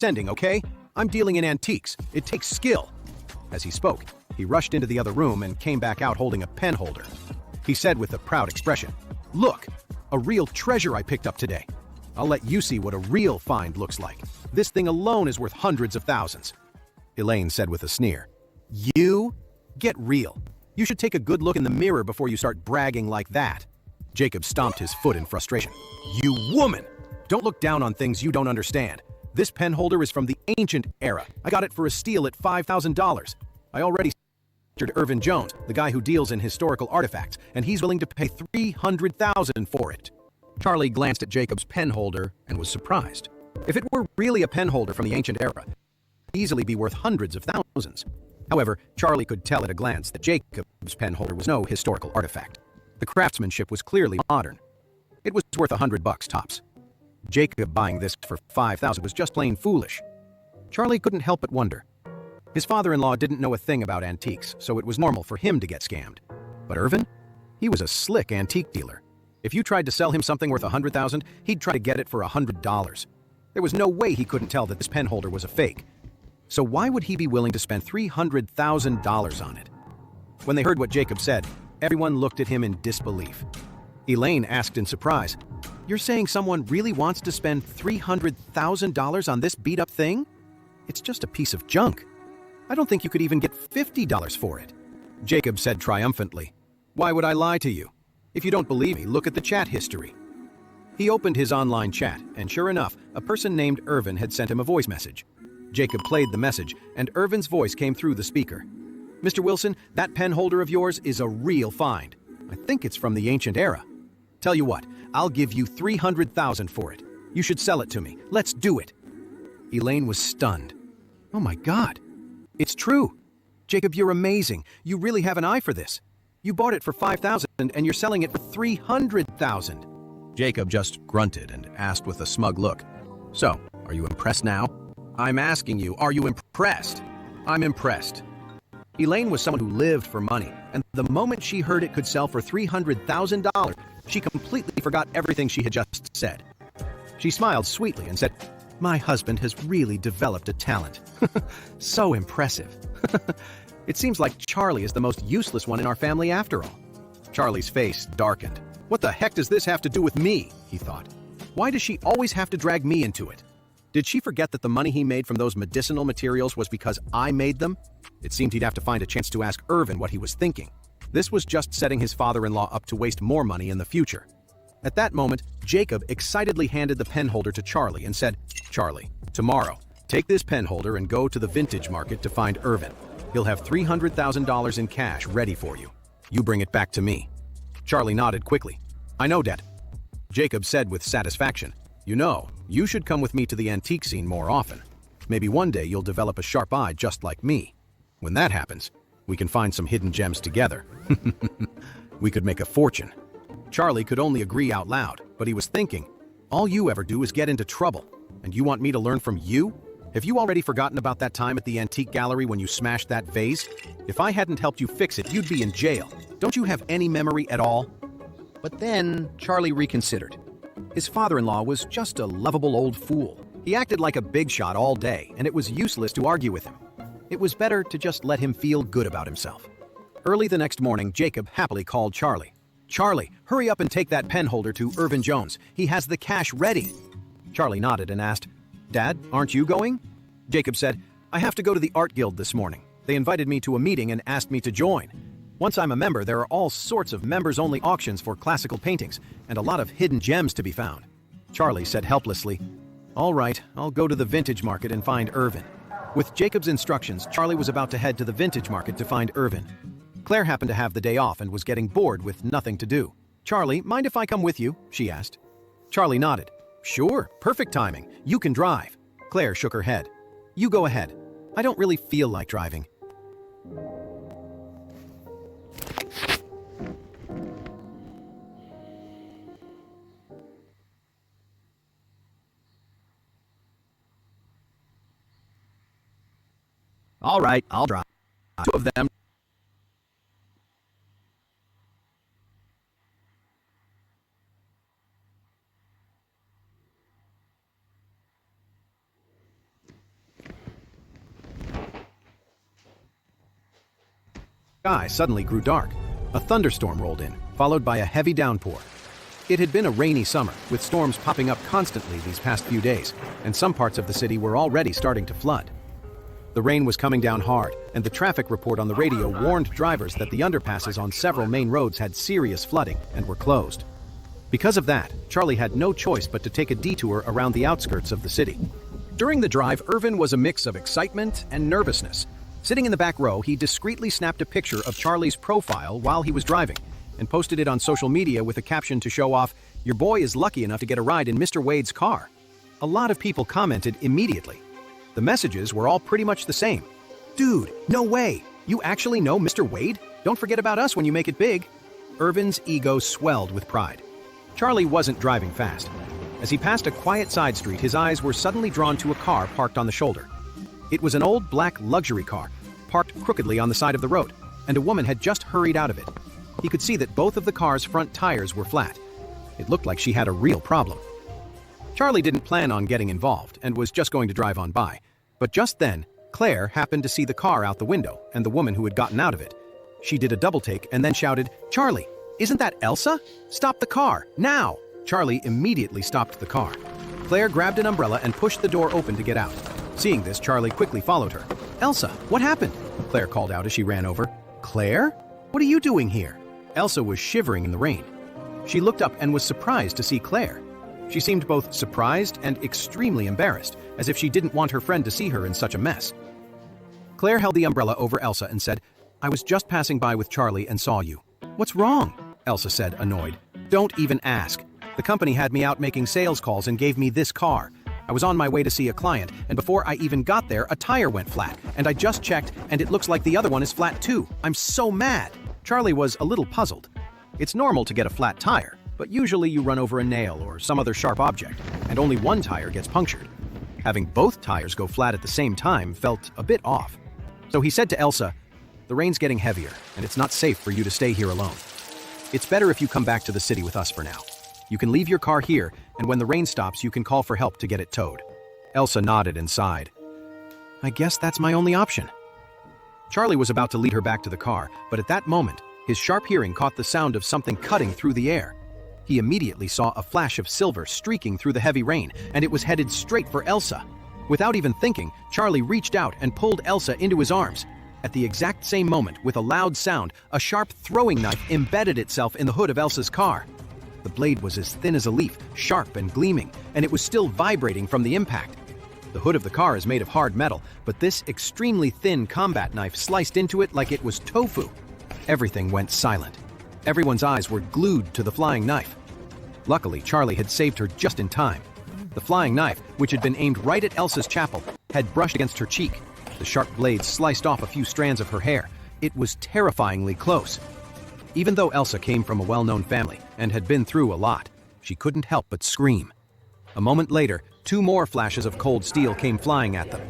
condescending, okay? I'm dealing in antiques. It takes skill." As he spoke, he rushed into the other room and came back out holding a pen holder. He said with a proud expression, "Look, a real treasure I picked up today. I'll let you see what a real find looks like. This thing alone is worth hundreds of thousands." Elaine said with a sneer, "You? Get real. You should take a good look in the mirror before you start bragging like that." Jacob stomped his foot in frustration. "You woman! Don't look down on things you don't understand. This pen holder is from the ancient era. I got it for a steal at $5,000. I already featured Irvin Jones, the guy who deals in historical artifacts, and he's willing to pay $300,000 for it." Charlie glanced at Jacob's pen holder and was surprised. If it were really a pen holder from the ancient era, it would easily be worth hundreds of thousands. However, Charlie could tell at a glance that Jacob's pen holder was no historical artifact. The craftsmanship was clearly modern. It was worth $100 tops. Jacob buying this for $5,000 was just plain foolish. Charlie couldn't help but wonder. His father-in-law didn't know a thing about antiques, so it was normal for him to get scammed. But Irvin? He was a slick antique dealer. If you tried to sell him something worth $100,000, he'd try to get it for $100. There was no way he couldn't tell that this pen holder was a fake. So why would he be willing to spend $300,000 on it? When they heard what Jacob said, everyone looked at him in disbelief. Elaine asked in surprise, "You're saying someone really wants to spend $300,000 on this beat-up thing? It's just a piece of junk. I don't think you could even get $50 for it." Jacob said triumphantly, "Why would I lie to you? If you don't believe me, look at the chat history." He opened his online chat, and sure enough, a person named Irvin had sent him a voice message. Jacob played the message, and Irvin's voice came through the speaker. "Mr. Wilson, that pen holder of yours is a real find. I think it's from the ancient era. Tell you what, I'll give you $300,000 for it. You should sell it to me. Let's do it." Elaine was stunned. "Oh my God. It's true. Jacob, you're amazing. You really have an eye for this. You bought it for $5,000 and you're selling it for $300,000. Jacob just grunted and asked with a smug look, "So, are you impressed now?" "I'm asking you, are you impressed?" "I'm impressed." Elaine was someone who lived for money, and the moment she heard it could sell for $300,000, she completely forgot everything she had just said. She smiled sweetly and said, "My husband has really developed a talent. So impressive." It seems like Charlie is the most useless one in our family after all. Charlie's face darkened. "What the heck does this have to do with me?" he thought. "Why does she always have to drag me into it? Did she forget that the money he made from those medicinal materials was because I made them?" It seemed he'd have to find a chance to ask Irvin what he was thinking. This was just setting his father-in-law up to waste more money in the future. At that moment, Jacob excitedly handed the pen holder to Charlie and said, "Charlie, tomorrow, take this pen holder and go to the vintage market to find Irvin. He'll have $300,000 in cash ready for you. You bring it back to me." Charlie nodded quickly. "I know, Dad." Jacob said with satisfaction, "You know, you should come with me to the antique scene more often. Maybe one day you'll develop a sharp eye just like me. When that happens, we can find some hidden gems together. We could make a fortune." Charlie could only agree out loud, but he was thinking, all you ever do is get into trouble, and you want me to learn from you? Have you already forgotten about that time at the antique gallery when you smashed that vase? If I hadn't helped you fix it, you'd be in jail. Don't you have any memory at all? But then Charlie reconsidered. His father-in-law was just a lovable old fool. He acted like a big shot all day, and it was useless to argue with him. It was better to just let him feel good about himself. Early the next morning, Jacob happily called Charlie. "Charlie, hurry up and take that pen holder to Irvin Jones. He has the cash ready." Charlie nodded and asked, "Dad, aren't you going?" Jacob said, "I have to go to the art guild this morning. They invited me to a meeting and asked me to join. Once I'm a member, there are all sorts of members-only auctions for classical paintings and a lot of hidden gems to be found." Charlie said helplessly, "All right, I'll go to the vintage market and find Irvin." With Jacob's instructions, Charlie was about to head to the vintage market to find Irvin. Claire happened to have the day off and was getting bored with nothing to do. "Charlie, mind if I come with you?" she asked. Charlie nodded. "Sure, perfect timing. You can drive." Claire shook her head. "You go ahead. I don't really feel like driving." "All right, I'll drive." Two of them. sky suddenly grew dark. A thunderstorm rolled in, followed by a heavy downpour. It had been a rainy summer, with storms popping up constantly these past few days, and some parts of the city were already starting to flood. The rain was coming down hard, and the traffic report on the radio warned drivers that the underpasses on several main roads had serious flooding and were closed. Because of that, Charlie had no choice but to take a detour around the outskirts of the city. During the drive, Irvin was a mix of excitement and nervousness. Sitting in the back row, he discreetly snapped a picture of Charlie's profile while he was driving and posted it on social media with a caption to show off, "Your boy is lucky enough to get a ride in Mr. Wade's car." A lot of people commented immediately. The messages were all pretty much the same. "Dude, no way! You actually know Mr. Wade? Don't forget about us when you make it big." Irvin's ego swelled with pride. Charlie wasn't driving fast. As he passed a quiet side street, his eyes were suddenly drawn to a car parked on the shoulder. It was an old black luxury car, parked crookedly on the side of the road, and a woman had just hurried out of it. He could see that both of the car's front tires were flat. It looked like she had a real problem. Charlie didn't plan on getting involved and was just going to drive on by. But just then, Claire happened to see the car out the window and the woman who had gotten out of it. She did a double take and then shouted, "Charlie, isn't that Elsa? Stop the car, now!" Charlie immediately stopped the car. Claire grabbed an umbrella and pushed the door open to get out. Seeing this, Charlie quickly followed her. "Elsa, what happened?" Claire called out as she ran over. "Claire? What are you doing here?" Elsa was shivering in the rain. She looked up and was surprised to see Claire. She seemed both surprised and extremely embarrassed, as if she didn't want her friend to see her in such a mess. Claire held the umbrella over Elsa and said, "I was just passing by with Charlie and saw you." "What's wrong?" Elsa said, annoyed. "Don't even ask. The company had me out making sales calls and gave me this car. I was on my way to see a client, and before I even got there, a tire went flat, and I just checked, and it looks like the other one is flat too. I'm so mad." Charlie was a little puzzled. It's normal to get a flat tire, but usually you run over a nail or some other sharp object, and only one tire gets punctured. Having both tires go flat at the same time felt a bit off. So he said to Elsa, "The rain's getting heavier, and it's not safe for you to stay here alone. It's better if you come back to the city with us for now. You can leave your car here, and when the rain stops, you can call for help to get it towed." Elsa nodded and sighed. "I guess that's my only option." Charlie was about to lead her back to the car, but at that moment, his sharp hearing caught the sound of something cutting through the air. He immediately saw a flash of silver streaking through the heavy rain, and it was headed straight for Elsa. Without even thinking, Charlie reached out and pulled Elsa into his arms. At the exact same moment, with a loud sound, a sharp throwing knife embedded itself in the hood of Elsa's car. The blade was as thin as a leaf, sharp and gleaming, and it was still vibrating from the impact. The hood of the car is made of hard metal, but this extremely thin combat knife sliced into it like it was tofu. Everything went silent. Everyone's eyes were glued to the flying knife. Luckily, Charlie had saved her just in time. The flying knife, which had been aimed right at Elsa's chapel, had brushed against her cheek. The sharp blade sliced off a few strands of her hair. It was terrifyingly close. Even though Elsa came from a well-known family and had been through a lot, she couldn't help but scream. A moment later, 2 more flashes of cold steel came flying at them.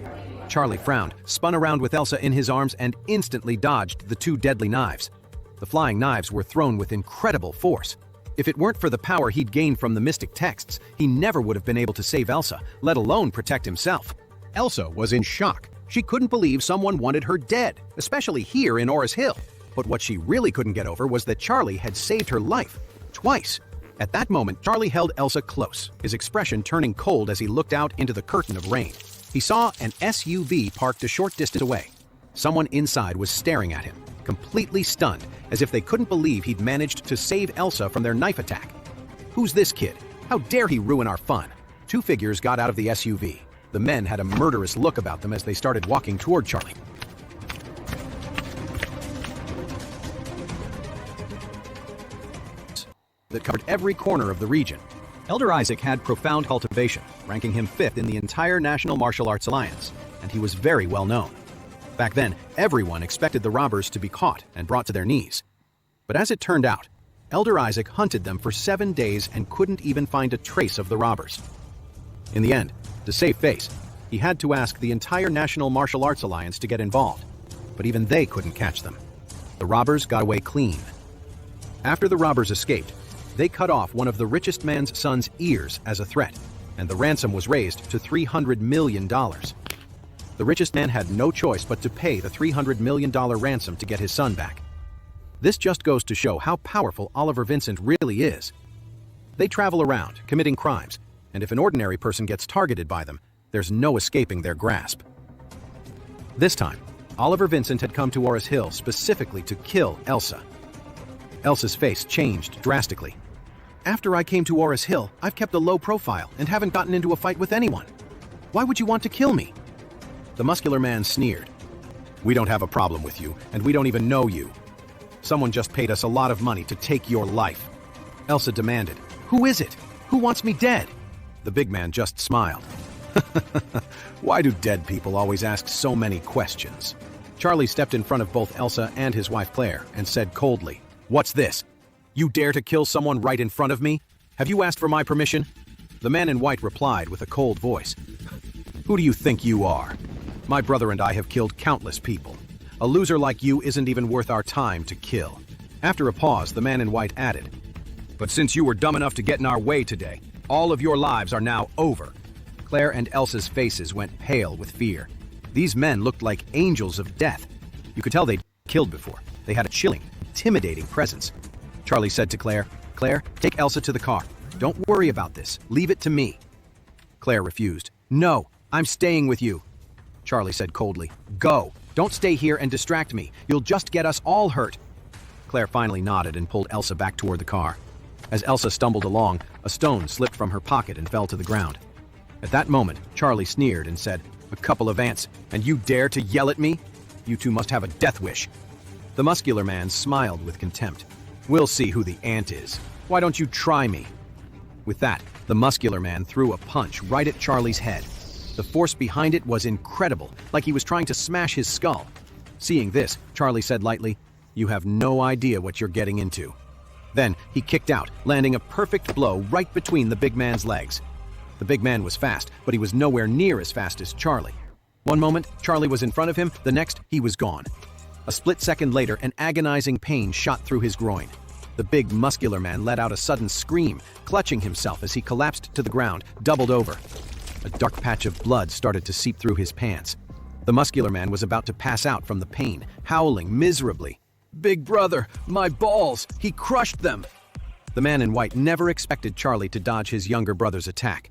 Charlie frowned, spun around with Elsa in his arms, and instantly dodged the 2 deadly knives. The flying knives were thrown with incredible force. If it weren't for the power he'd gained from the mystic texts, he never would have been able to save Elsa, let alone protect himself. Elsa was in shock. She couldn't believe someone wanted her dead, especially here in Oris Hill. But what she really couldn't get over was that Charlie had saved her life, twice. At that moment, Charlie held Elsa close, his expression turning cold as he looked out into the curtain of rain. He saw an SUV parked a short distance away. Someone inside was staring at him, completely stunned, as if they couldn't believe he'd managed to save Elsa from their knife attack. "Who's this kid? How dare he ruin our fun?" 2 figures got out of the SUV. The men had a murderous look about them as they started walking toward Charlie. That covered every corner of the region. Elder Isaac had profound cultivation, ranking him 5th in the entire National Martial Arts Alliance, and he was very well known. Back then, everyone expected the robbers to be caught and brought to their knees. But as it turned out, Elder Isaac hunted them for 7 days and couldn't even find a trace of the robbers. In the end, to save face, he had to ask the entire National Martial Arts Alliance to get involved, but even they couldn't catch them. The robbers got away clean. After the robbers escaped, they cut off one of the richest man's son's ears as a threat, and the ransom was raised to $300 million. The richest man had no choice but to pay the $300 million ransom to get his son back. This just goes to show how powerful Oliver Vincent really is. They travel around, committing crimes, and if an ordinary person gets targeted by them, there's no escaping their grasp. This time, Oliver Vincent had come to Oris Hill specifically to kill Elsa. Elsa's face changed drastically. After I came to Oris Hill, I've kept a low profile and haven't gotten into a fight with anyone. Why would you want to kill me? The muscular man sneered. We don't have a problem with you, and we don't even know you. Someone just paid us a lot of money to take your life. Elsa demanded. Who is it? Who wants me dead? The big man just smiled. Why do dead people always ask so many questions? Charlie stepped in front of both Elsa and his wife Claire and said coldly, What's this? You dare to kill someone right in front of me? Have you asked for my permission? The man in white replied with a cold voice. Who do you think you are? My brother and I have killed countless people. A loser like you isn't even worth our time to kill. After a pause, the man in white added, But since you were dumb enough to get in our way today, all of your lives are now over. Claire and Elsa's faces went pale with fear. These men looked like angels of death. You could tell they'd killed before. They had a chilling, intimidating presence. Charlie said to Claire, Claire, take Elsa to the car. Don't worry about this. Leave it to me. Claire refused. No, I'm staying with you. Charlie said coldly, Go. Don't stay here and distract me. You'll just get us all hurt. Claire finally nodded and pulled Elsa back toward the car. As Elsa stumbled along, a stone slipped from her pocket and fell to the ground. At that moment, Charlie sneered and said, A couple of ants, and you dare to yell at me? You two must have a death wish. The muscular man smiled with contempt. We'll see who the ant is. Why don't you try me? With that, the muscular man threw a punch right at Charlie's head. The force behind it was incredible, like he was trying to smash his skull. Seeing this, Charlie said lightly, You have no idea what you're getting into. Then he kicked out, landing a perfect blow right between the big man's legs. The big man was fast, but he was nowhere near as fast as Charlie. One moment, Charlie was in front of him, the next, he was gone. A split second later, an agonizing pain shot through his groin. The big muscular man let out a sudden scream, clutching himself as he collapsed to the ground, doubled over. A dark patch of blood started to seep through his pants. The muscular man was about to pass out from the pain, howling miserably. Big brother, my balls! He crushed them! The man in white never expected Charlie to dodge his younger brother's attack.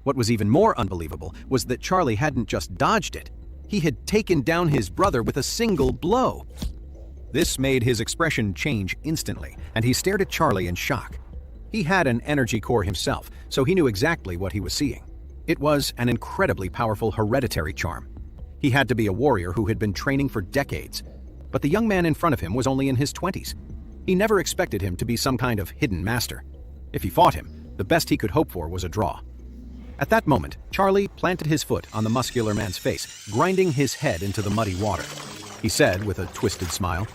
What was even more unbelievable was that Charlie hadn't just dodged it. He had taken down his brother with a single blow. This made his expression change instantly, and he stared at Charlie in shock. He had an energy core himself, so he knew exactly what he was seeing. It was an incredibly powerful hereditary charm. He had to be a warrior who had been training for decades. But the young man in front of him was only in his 20s. He never expected him to be some kind of hidden master. If he fought him, the best he could hope for was a draw. At that moment, Charlie planted his foot on the muscular man's face, grinding his head into the muddy water. He said with a twisted smile,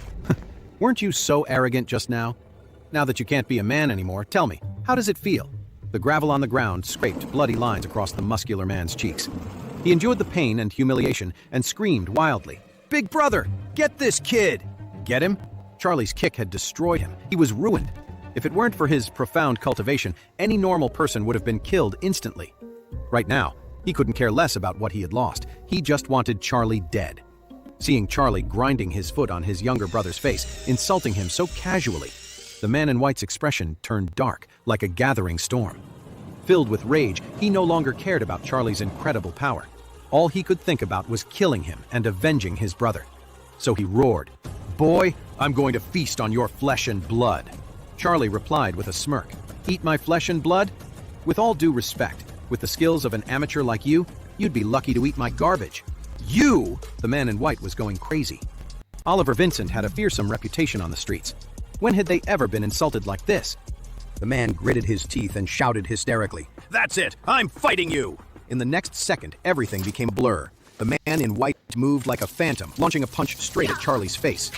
Weren't you so arrogant just now? Now that you can't be a man anymore, tell me, how does it feel? The gravel on the ground scraped bloody lines across the muscular man's cheeks. He endured the pain and humiliation and screamed wildly, Big brother, get this kid! Get him? Charlie's kick had destroyed him. He was ruined. If it weren't for his profound cultivation, any normal person would have been killed instantly. Right now, he couldn't care less about what he had lost. He just wanted Charlie dead. Seeing Charlie grinding his foot on his younger brother's face, insulting him so casually, the man in white's expression turned dark, like a gathering storm. Filled with rage, he no longer cared about Charlie's incredible power. All he could think about was killing him and avenging his brother. So he roared, Boy, I'm going to feast on your flesh and blood. Charlie replied with a smirk, Eat my flesh and blood? With all due respect, with the skills of an amateur like you, you'd be lucky to eat my garbage. You! The man in white was going crazy. Oliver Vincent had a fearsome reputation on the streets. When had they ever been insulted like this? The man gritted his teeth and shouted hysterically, That's it! I'm fighting you! In the next second, everything became a blur. The man in white moved like a phantom, launching a punch straight at Charlie's face.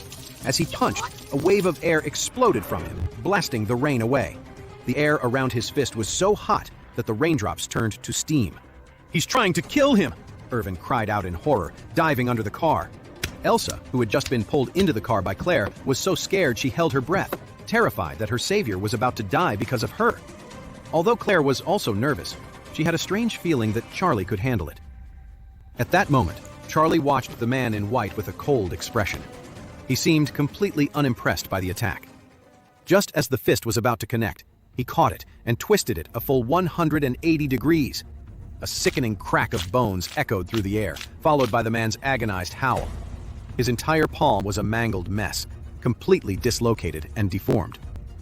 As he punched, a wave of air exploded from him, blasting the rain away. The air around his fist was so hot that the raindrops turned to steam. He's trying to kill him! Irvin cried out in horror, diving under the car. Elsa, who had just been pulled into the car by Claire, was so scared she held her breath, terrified that her savior was about to die because of her. Although Claire was also nervous, she had a strange feeling that Charlie could handle it. At that moment, Charlie watched the man in white with a cold expression. He seemed completely unimpressed by the attack. Just as the fist was about to connect, he caught it and twisted it a full 180 degrees. A sickening crack of bones echoed through the air, followed by the man's agonized howl. His entire palm was a mangled mess, completely dislocated and deformed.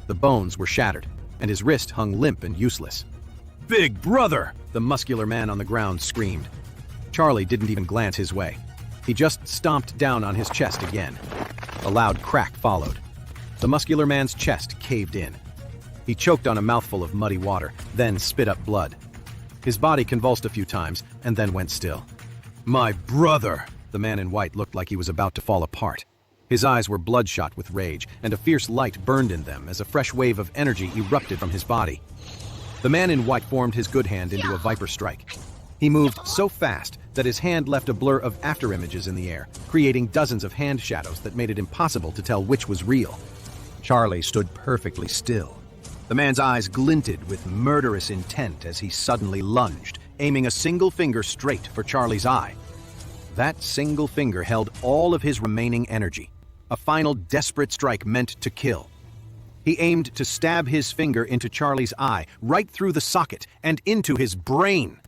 The bones were shattered, and his wrist hung limp and useless. "Big brother!" the muscular man on the ground screamed. Charlie didn't even glance his way. He just stomped down on his chest again. A loud crack followed. The muscular man's chest caved in. He choked on a mouthful of muddy water, then spit up blood. His body convulsed a few times and then went still. "My brother!" The man in white looked like he was about to fall apart. His eyes were bloodshot with rage, and a fierce light burned in them as a fresh wave of energy erupted from his body. The man in white formed his good hand into a viper strike. He moved so fast that his hand left a blur of afterimages in the air, creating dozens of hand shadows that made it impossible to tell which was real. Charlie stood perfectly still. The man's eyes glinted with murderous intent as he suddenly lunged, aiming a single finger straight for Charlie's eye. That single finger held all of his remaining energy, a final desperate strike meant to kill. He aimed to stab his finger into Charlie's eye, right through the socket and into his brain.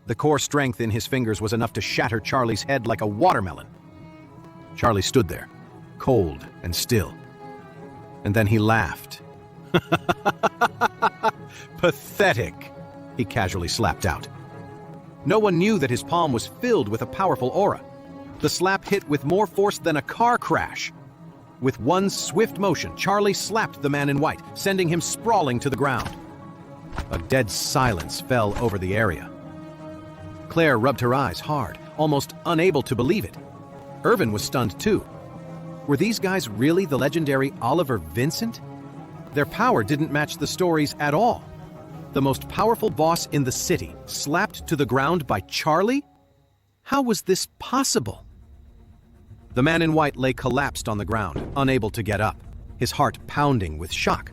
The core strength in his fingers was enough to shatter Charlie's head like a watermelon. Charlie stood there, cold and still. And then he laughed. "Pathetic," he casually slapped out. No one knew that his palm was filled with a powerful aura. The slap hit with more force than a car crash. With one swift motion, Charlie slapped the man in white, sending him sprawling to the ground. A dead silence fell over the area. Claire rubbed her eyes hard, almost unable to believe it. Irvin was stunned too. Were these guys really the legendary Oliver Vincent? Their power didn't match the stories at all. The most powerful boss in the city, slapped to the ground by Charlie? How was this possible? The man in white lay collapsed on the ground, unable to get up, his heart pounding with shock.